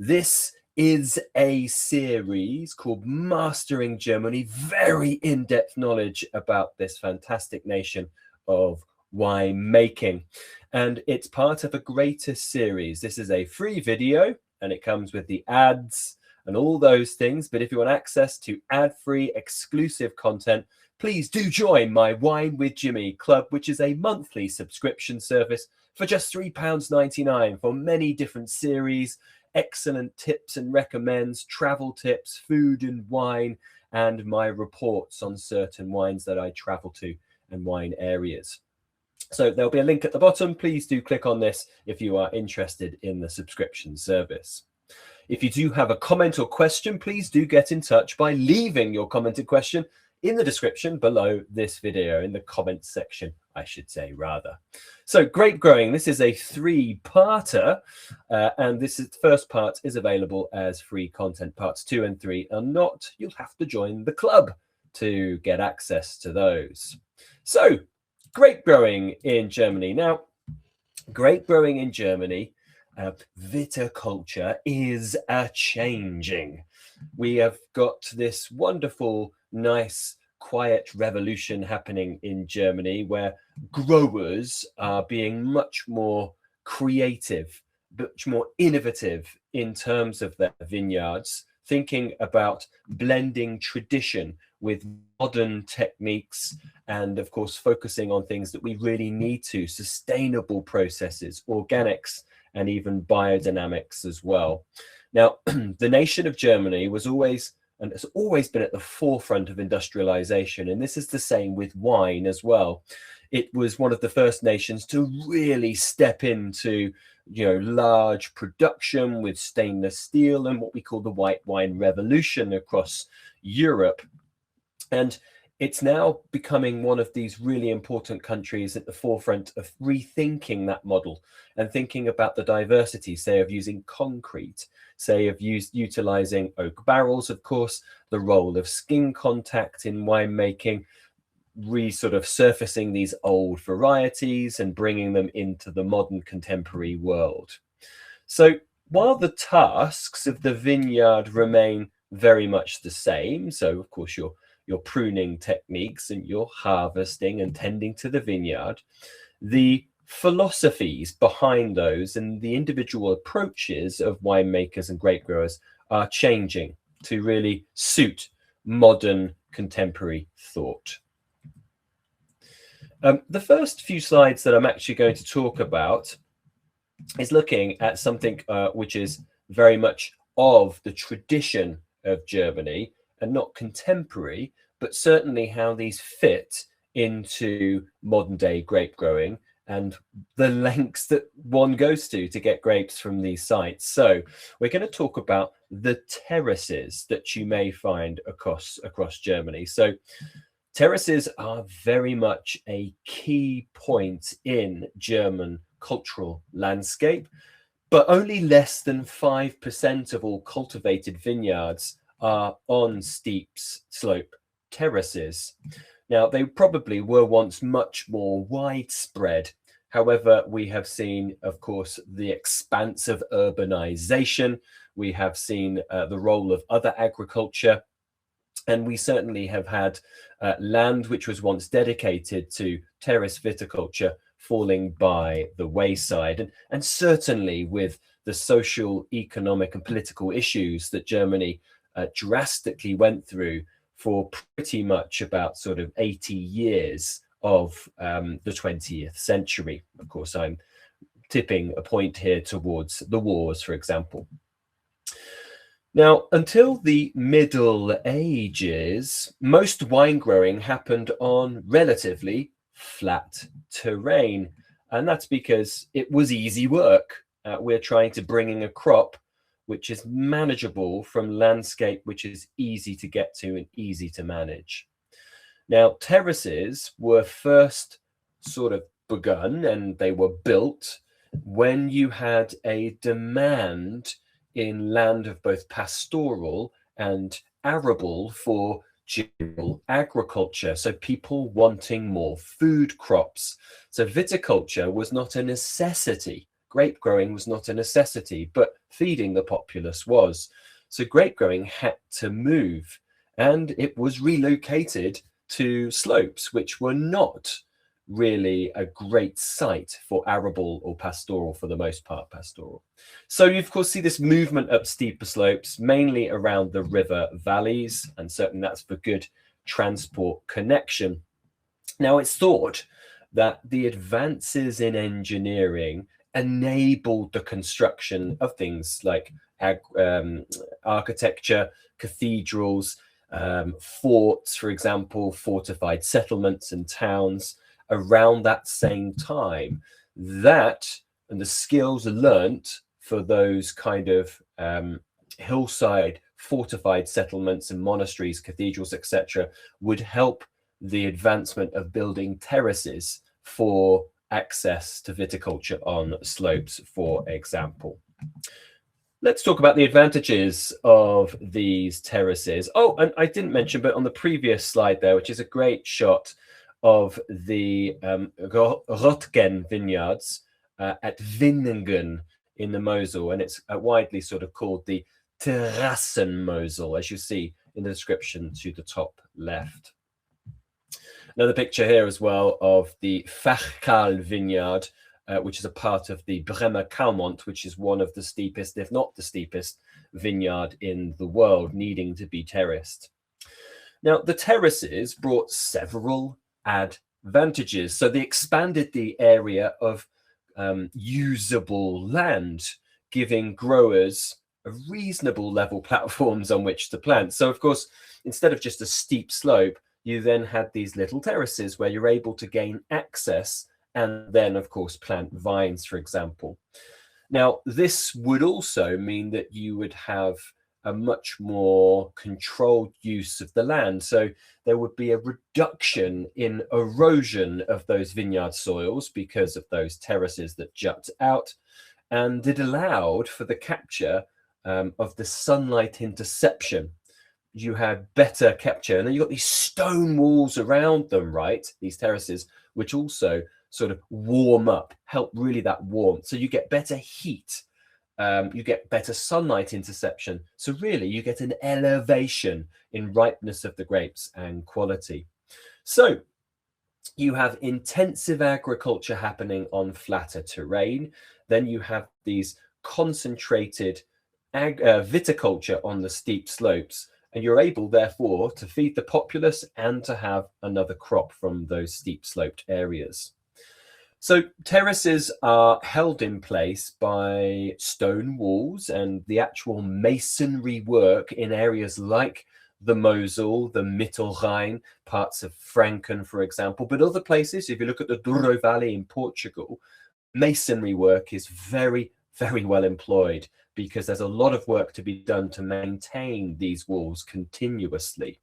This is a series called Mastering Germany, very in-depth knowledge about this fantastic nation of wine making. And it's part of a greater series. This is a free video and it comes with the ads and all those things. But if you want access to ad-free exclusive content, please do join my Wine with Jimmy Club, which is a monthly subscription service for just £3.99 for many different series, excellent tips and recommends, travel tips, food and wine, and my reports on certain wines that I travel to and wine areas. So there'll be a link at the bottom. Please do click on this if you are interested in the subscription service. If you do have a comment or question, please do get in touch by leaving your commented question in the description below this video, in the comments section, I should say, rather. So grape growing, this is a three-parter, and this is, the first part is available as free content. Parts 2 and 3 are not. You'll have to join the club to get access to those. So grape growing in Germany. Now, grape growing in Germany, viticulture is a-changing. We have got this wonderful, nice, quiet revolution happening in Germany where growers are being much more creative, much more innovative in terms of their vineyards, thinking about blending tradition with modern techniques and, of course, focusing on things that we really need to, sustainable processes, organics, and even biodynamics as well. Now, the nation of Germany was always, and has always been, at the forefront of industrialization. And this is the same with wine as well. It was one of the first nations to really step into, large production with stainless steel and what we call the white wine revolution across Europe. And it's now becoming one of these really important countries at the forefront of rethinking that model and thinking about the diversity, say, of using concrete, say, of utilizing oak barrels, of course, the role of skin contact in winemaking, sort of surfacing these old varieties and bringing them into the modern contemporary world. So while the tasks of the vineyard remain very much the same, so of course your pruning techniques and your harvesting and tending to the vineyard, the philosophies behind those and the individual approaches of winemakers and grape growers are changing to really suit modern contemporary thought. The first few slides that I'm actually going to talk about is looking at something which is very much of the tradition of Germany and not contemporary, but certainly how these fit into modern day grape growing and the lengths that one goes to get grapes from these sites. So we're going to talk about the terraces that you may find across Germany. So terraces are very much a key point in German cultural landscape, but only less than 5% of all cultivated vineyards are on steep slope terraces. Now, they probably were once much more widespread. However, we have seen, of course, the expanse of urbanization. We have seen the role of other agriculture. And we certainly have had land which was once dedicated to terrace viticulture falling by the wayside. And certainly with the social, economic and political issues that Germany drastically went through for pretty much about sort of 80 years of the 20th century. Of course, I'm tipping a point here towards the wars, for example. Now, until the Middle Ages, most wine growing happened on relatively flat terrain. And that's because it was easy work. We're trying to bring in a crop which is manageable from landscape, which is easy to get to and easy to manage. Now, terraces were first sort of begun and they were built when you had a demand in land of both pastoral and arable for general agriculture. So people wanting more food crops. So viticulture was not a necessity. grape growing was not a necessity, but feeding the populace was. So grape growing had to move, and it was relocated to slopes, which were not really a great site for arable or pastoral, for the most part pastoral. So you of course see this movement up steeper slopes, mainly around the river valleys, and certainly that's for good transport connection. Now it's thought that the advances in engineering enabled the construction of things like architecture, cathedrals, forts, for example, fortified settlements and towns around that same time. That and the skills learnt for those kind of hillside fortified settlements and monasteries, cathedrals, etc., would help the advancement of building terraces for access to viticulture on slopes, for example. Let's talk about the advantages of these terraces. Oh, and I didn't mention, but on the previous slide there, which is a great shot of the Rotgen vineyards at Winningen in the Mosel, and it's widely sort of called the Terrassen Mosel, as you see in the description to the top left. Another picture here as well of the Fachkal vineyard, which is a part of the Bremer Kalmont, which is one of the steepest, if not the steepest, vineyard in the world, needing to be terraced. Now, the terraces brought several advantages. So they expanded the area of usable land, giving growers a reasonable level platforms on which to plant. So, of course, instead of just a steep slope, you then had these little terraces where you're able to gain access and then, of course, plant vines, for example. Now, this would also mean that you would have a much more controlled use of the land. So there would be a reduction in erosion of those vineyard soils because of those terraces that jut out. And it allowed for the capture of the sunlight interception. You had better capture. And then you've got these stone walls around them, right? These terraces, which also sort of warm up, help really that warmth. So you get better heat. You get better sunlight interception. So really you get an elevation in ripeness of the grapes and quality. So you have intensive agriculture happening on flatter terrain. Then you have these concentrated viticulture on the steep slopes. And you're able, therefore, to feed the populace and to have another crop from those steep sloped areas. So terraces are held in place by stone walls and the actual masonry work in areas like the Mosel, the Mittelrhein, parts of Franken, for example. But other places, if you look at the Douro Valley in Portugal, masonry work is very, very well employed because there's a lot of work to be done to maintain these walls continuously.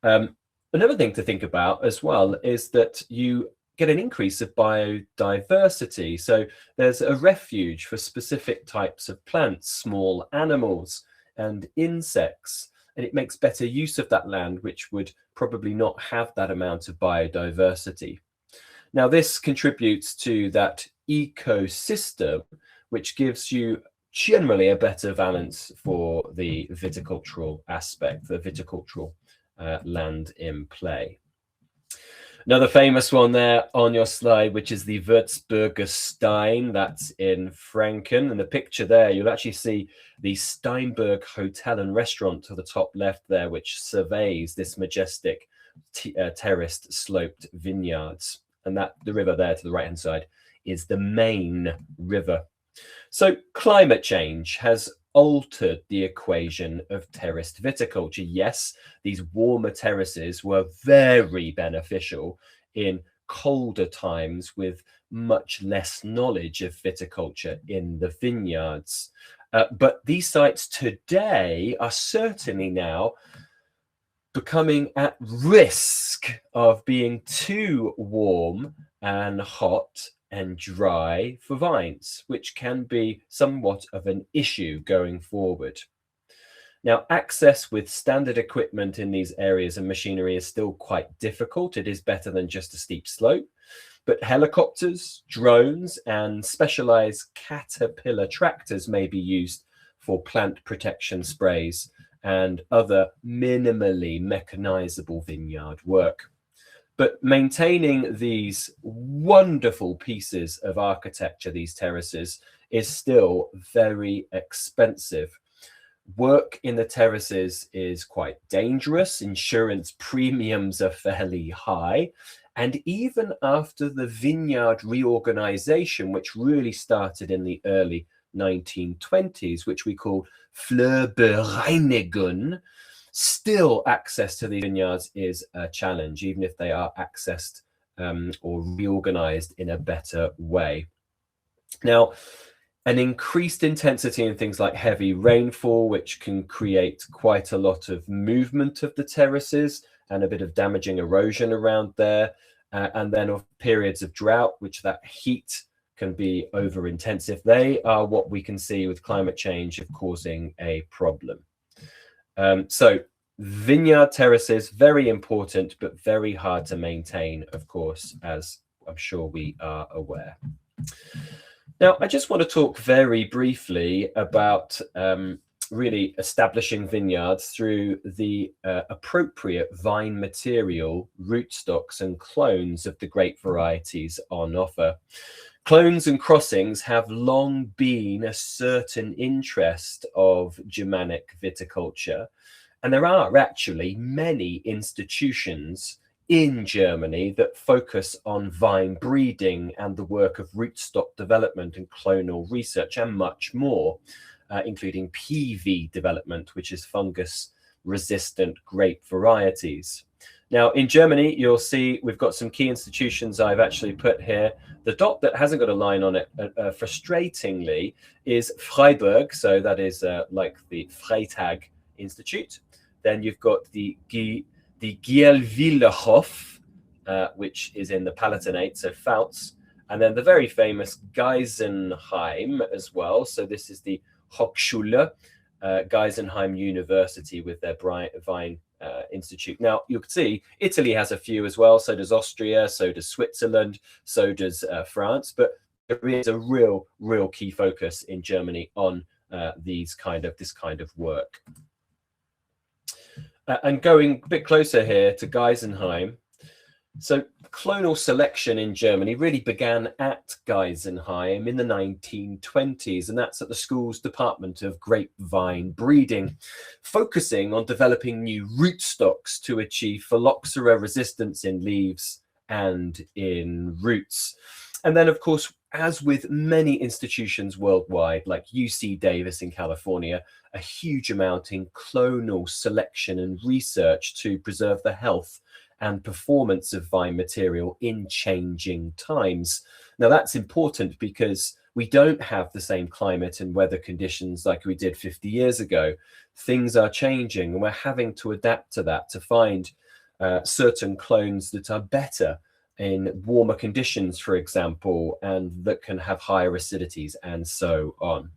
Another thing to think about as well is that you get an increase of biodiversity. So there's a refuge for specific types of plants, small animals and insects, and it makes better use of that land, which would probably not have that amount of biodiversity. Now, this contributes to that ecosystem, which gives you generally a better balance for the viticultural aspect, the viticultural land in play. Another famous one there on your slide, which is the Würzburger Stein, that's in Franken. And the picture there, you'll actually see the Steinberg Hotel and Restaurant to the top left there, which surveys this majestic terraced sloped vineyards. And that the river there to the right-hand side is the Main River. So climate change has altered the equation of terraced viticulture. Yes, these warmer terraces were very beneficial in colder times with much less knowledge of viticulture in the vineyards. But these sites today are certainly now becoming at risk of being too warm and hot and dry for vines, which can be somewhat of an issue going forward. Now, access with standard equipment in these areas and machinery is still quite difficult. It is better than just a steep slope, but helicopters, drones, and specialized caterpillar tractors may be used for plant protection sprays and other minimally mechanizable vineyard work. But maintaining these wonderful pieces of architecture, these terraces, is still very expensive. Work in the terraces is quite dangerous. Insurance premiums are fairly high. And even after the vineyard reorganization, which really started in the early 1920s, which we call Flurbereinigung, still access to the vineyards is a challenge, even if they are accessed or reorganized in a better way. Now, an increased intensity in things like heavy rainfall, which can create quite a lot of movement of the terraces and a bit of damaging erosion around there. And then of periods of drought, which that heat can be over intensive. They are what we can see with climate change of causing a problem. So vineyard terraces, very important, but very hard to maintain, of course, as I'm sure we are aware. Now, I just want to talk very briefly about really establishing vineyards through the appropriate vine material, rootstocks and clones of the grape varieties on offer. Clones and crossings have long been a certain interest of Germanic viticulture, and there are actually many institutions in Germany that focus on vine breeding and the work of rootstock development and clonal research and much more, including PV development, which is fungus-resistant grape varieties. Now, in Germany, you'll see we've got some key institutions I've actually put here. The dot that hasn't got a line on it, frustratingly, is Freiburg. So that is like the Freitag Institute. Then you've got the Gielwillerhof, which is in the Palatinate, so Pfalz. And then the very famous Geisenheim as well. So this is the Hochschule, Geisenheim University with their vine institute. Now, you can see Italy has a few as well. So does Austria, so does Switzerland, so does France. But there is a real key focus in Germany on this kind of work. And going a bit closer here to Geisenheim. So clonal selection in Germany really began at Geisenheim in the 1920s, and that's at the school's Department of Grapevine Breeding, focusing on developing new rootstocks to achieve phylloxera resistance in leaves and in roots. And then, of course, as with many institutions worldwide, like UC Davis in California, a huge amount in clonal selection and research to preserve the health and performance of vine material in changing times. Now, that's important because we don't have the same climate and weather conditions like we did 50 years ago. Things are changing, and we're having to adapt to that to find certain clones that are better in warmer conditions, for example, and that can have higher acidities and so on.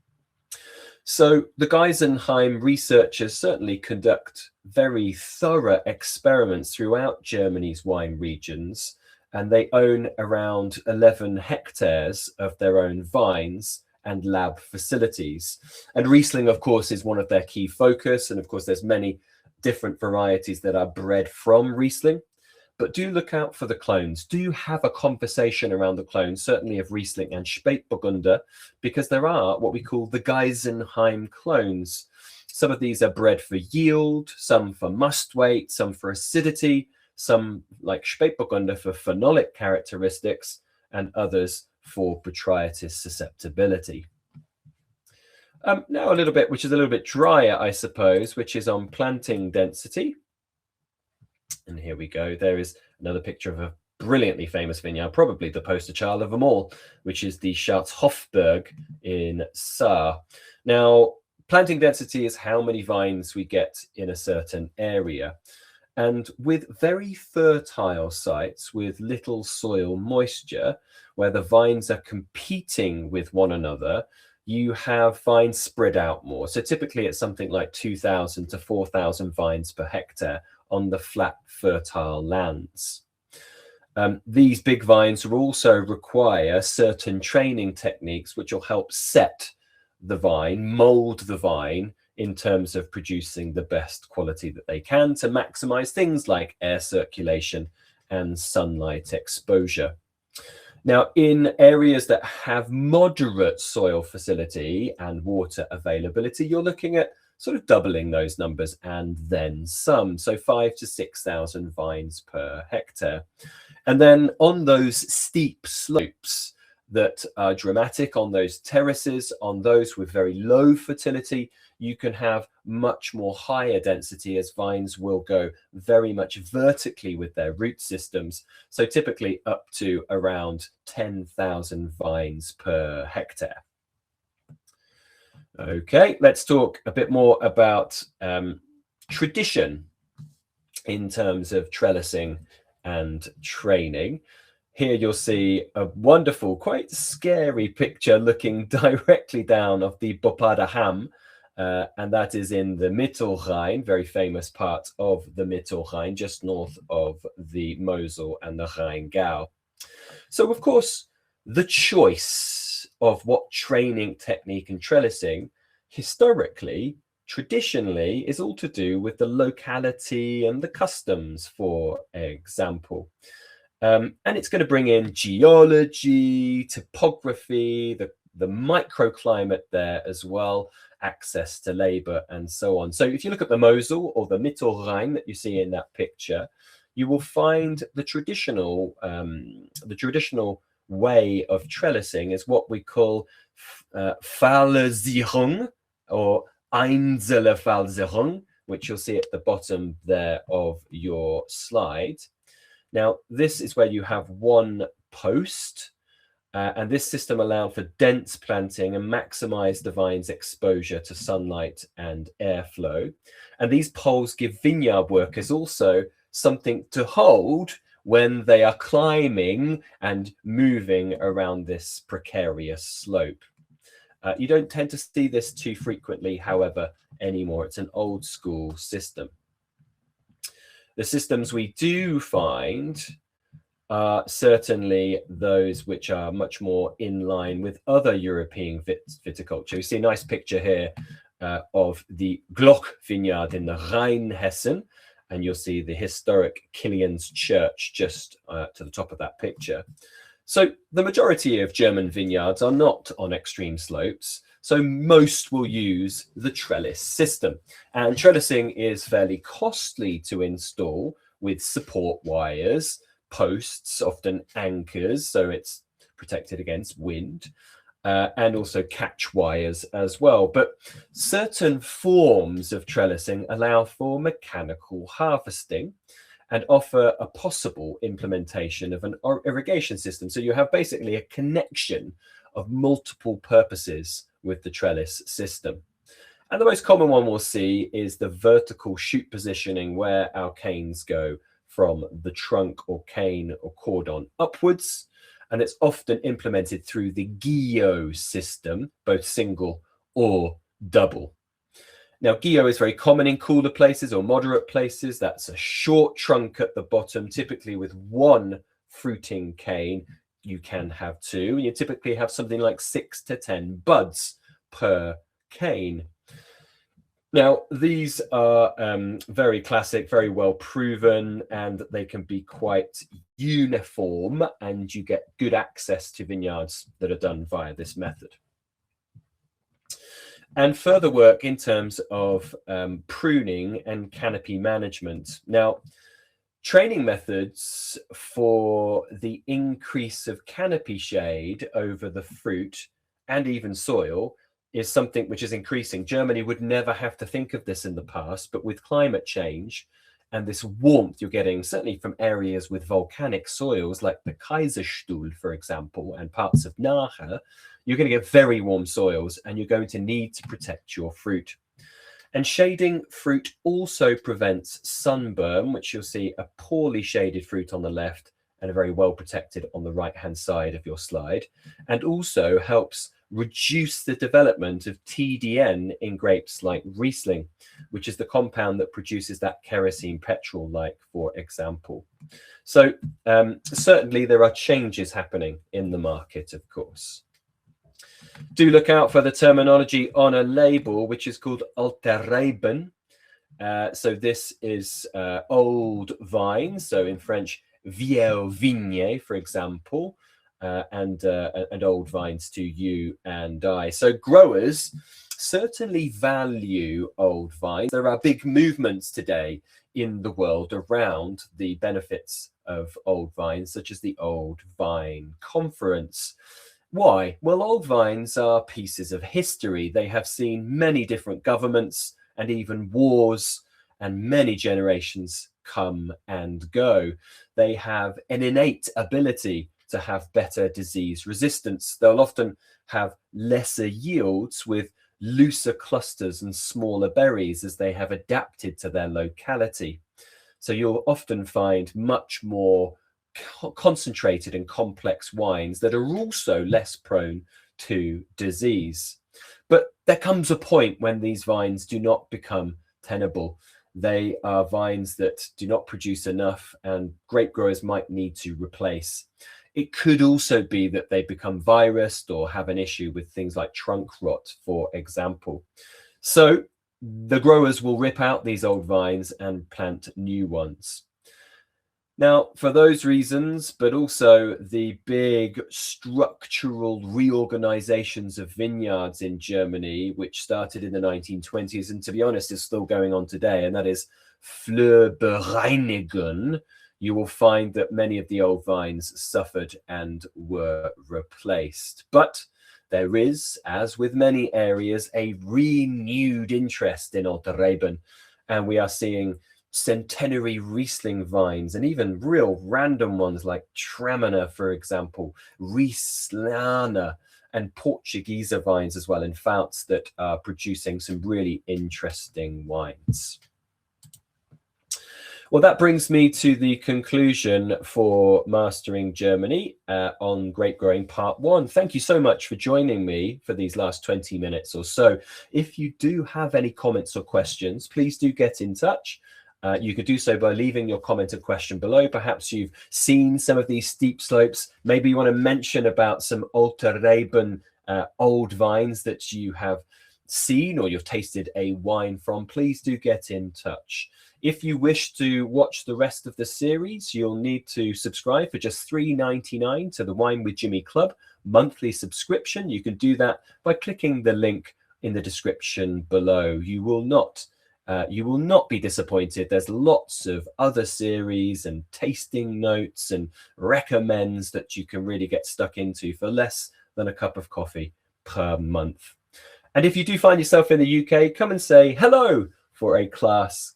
So the Geisenheim researchers certainly conduct very thorough experiments throughout Germany's wine regions, and they own around 11 hectares of their own vines and lab facilities. And Riesling, of course, is one of their key focus. And of course, there's many different varieties that are bred from Riesling. But do look out for the clones. Do have a conversation around the clones, certainly of Riesling and Spätburgunder, because there are what we call the Geisenheim clones. Some of these are bred for yield, some for must weight, some for acidity, some like Spätburgunder for phenolic characteristics, and others for botrytis susceptibility. Now a little bit, which is a little bit drier, I suppose, which is on planting density. And here we go. There is another picture of a brilliantly famous vineyard, probably the poster child of them all, which is the Schatzhofberg in Saar. Now, planting density is how many vines we get in a certain area. And with very fertile sites with little soil moisture, where the vines are competing with one another, you have vines spread out more. So typically it's something like 2,000 to 4,000 vines per hectare on the flat, fertile lands. These big vines will also require certain training techniques which will help set the vine, mold the vine in terms of producing the best quality that they can to maximize things like air circulation and sunlight exposure. Now, in areas that have moderate soil facility and water availability, you're looking at sort of doubling those numbers and then some. So 5,000 to 6,000 vines per hectare. And then on those steep slopes that are dramatic, on those terraces, on those with very low fertility, you can have much more higher density as vines will go very much vertically with their root systems. So typically up to around 10,000 vines per hectare. Okay, let's talk a bit more about tradition in terms of trellising and training. Here you'll see a wonderful, quite scary picture looking directly down of the Bopada Ham, and that is in the Mittelrhein, very famous part of the Mittelrhein, just north of the Mosel and the Rheingau. So of course, the choice of what training technique and trellising historically, traditionally, is all to do with the locality and the customs, for example. And it's going to bring in geology, topography, the microclimate there as well, access to labor and so on. So if you look at the Mosel or the Mittelrhein that you see in that picture, you will find the traditional way of trellising is what we call Pfählersierung or Einzelfählersierung, which you'll see at the bottom there of your slide. Now, this is where you have one post, and this system allowed for dense planting and maximize the vine's exposure to sunlight and airflow. And these poles give vineyard workers also something to hold when they are climbing and moving around this precarious slope. You don't tend to see this too frequently, however, anymore. It's an old school system. The systems we do find are certainly those which are much more in line with other European viticulture. You see a nice picture here of the Glock vineyard in the Rheinhessen, and you'll see the historic Kilian's Church just to the top of that picture. So the majority of German vineyards are not on extreme slopes, so most will use the trellis system. And trellising is fairly costly to install with support wires, posts, often anchors, so it's protected against wind, and also catch wires as well. But certain forms of trellising allow for mechanical harvesting and offer a possible implementation of an irrigation system. So you have basically a connection of multiple purposes with the trellis system. And the most common one we'll see is the vertical shoot positioning, where our canes go from the trunk or cane or cordon upwards. And it's often implemented through the guillot system, both single or double. Now, guillot is very common in cooler places or moderate places. That's a short trunk at the bottom, typically with one fruiting cane. You can have two, and you typically have something like 6 to 10 buds per cane. Now, these are very classic, very well proven, and they can be quite uniform, and you get good access to vineyards that are done via this method. And further work in terms of pruning and canopy management. Now, training methods for the increase of canopy shade over the fruit and even soil is something which is increasing. Germany would never have to think of this in the past, but with climate change and this warmth you're getting, certainly from areas with volcanic soils like the Kaiserstuhl, for example, and parts of Nahe, you're going to get very warm soils, and you're going to need to protect your fruit. And shading fruit also prevents sunburn, which you'll see a poorly shaded fruit on the left and are very well protected on the right-hand side of your slide, and also helps reduce the development of TDN in grapes like Riesling, which is the compound that produces that kerosene petrol, like, for example. So certainly there are changes happening in the market, of course. Do look out for the terminology on a label, which is called Alte Reben. So this is old vines, so in French, vieilles vignes, for example, and old vines to you and I. So growers certainly value old vines. There are big movements today in the world around the benefits of old vines, such as the Old Vine Conference. Why? Well, old vines are pieces of history. They have seen many different governments and even wars, and many generations come and go. They have an innate ability to have better disease resistance. They'll often have lesser yields with looser clusters and smaller berries as they have adapted to their locality. So you'll often find much more concentrated and complex wines that are also less prone to disease. But there comes a point when these vines do not become tenable. They are vines that do not produce enough, and grape growers might need to replace. It could also be that they become virused or have an issue with things like trunk rot, for example. So the growers will rip out these old vines and plant new ones. Now, for those reasons, but also the big structural reorganizations of vineyards in Germany, which started in the 1920s, and to be honest, is still going on today, and that is Flurbereinigung, you will find that many of the old vines suffered and were replaced. But there is, as with many areas, a renewed interest in Alte Reben, and we are seeing centenary Riesling vines and even real random ones like Traminer, for example, Rieslana, and Portuguese vines as well in Fouts that are producing some really interesting wines. Well, that brings me to the conclusion for Mastering Germany on grape growing part 1. Thank you so much for joining me for these last 20 minutes or so. If you do have any comments or questions, please do get in touch. You could do so by leaving your comment or question below. Perhaps you've seen some of these steep slopes. Maybe you want to mention about some Alte Reben old vines that you have seen or you've tasted a wine from. Please do get in touch. If you wish to watch the rest of the series, you'll need to subscribe for just $3.99 to the Wine with Jimmy Club monthly subscription. You can do that by clicking the link in the description below. You will not be disappointed. There's lots of other series and tasting notes and recommends that you can really get stuck into for less than a cup of coffee per month. And if you do find yourself in the UK, come and say hello for a glass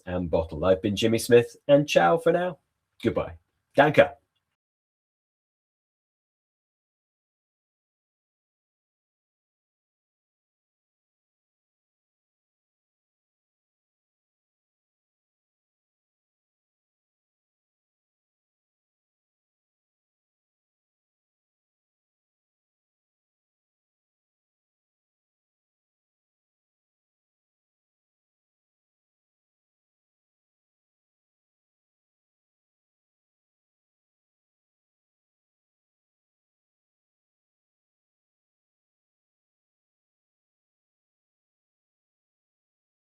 and bottle. I've been Jimmy Smith, and ciao for now. Goodbye. Danke.